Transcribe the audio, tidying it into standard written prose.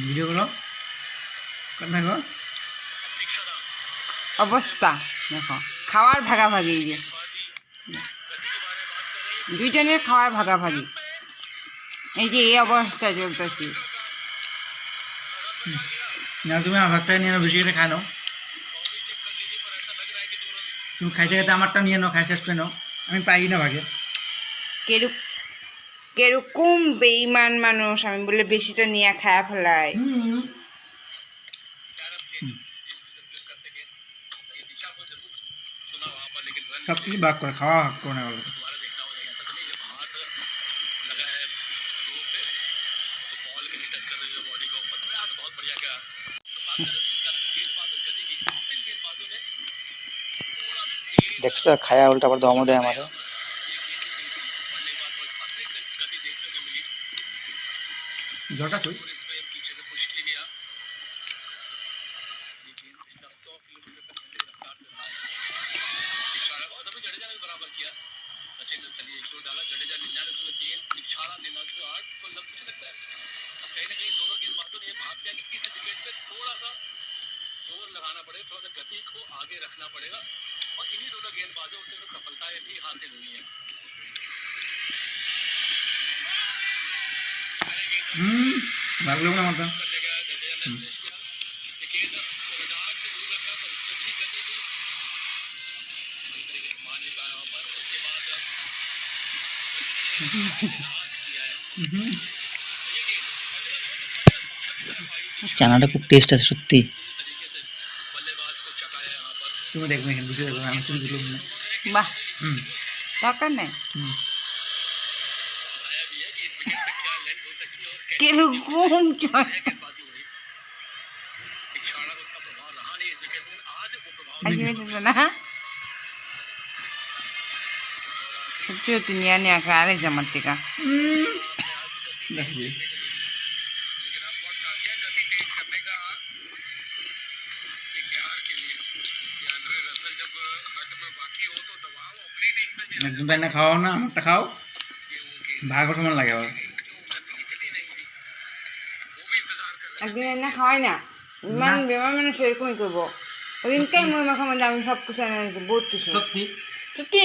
Video করো দেখো অবস্থা দেখো খাওয়ার ভাগাভাগি এই যে দুইজনের খাওয়ার ভাগাভাগি এই যে এই অবস্থা চলতেছি। না তুমি আমার ভাগটা নিয়ে নাও, বেশি করে খাই নাও। তুমি খাইতে খাইতে আমারটা নিয়ে নাও, খাই শেষ করে নাও, আমি পাই না ভাগে। কেরকম বেইমান মানুষ, আমি বলে বেশিটা নিয়ে খায়া ফেলাই। সব কিছু ভাগ করে খাওয়া ভাগ করে না বলো। দেখছো তো খায়া উল্টা আবার দমও দেয় আমারে। জলটা তুই লাগলো না আমার। চানাটা খুব টেস্ট আছে সত্যি। তুমি দেখবে এখানে বুঝে দেখবে, আমি শুধু দিলাম না। বাহ, দরকার নেই। কিরকম না সত্যি সত্যি নিয়ে নিয়ে খায় আরেক জামার থেকে। দেখি একদম তাই না, খাওয়াও না, আমারটা খাও, ভাগ সমান লাগে আবার। একদিন এনে খাওয়াই না, ইমান বেমার মানুষ এরকমই করবো। ওদিনকে মই মাখা মধ্যে আমি সব কিছু এনে বহুত কিছু সত্যি সত্যি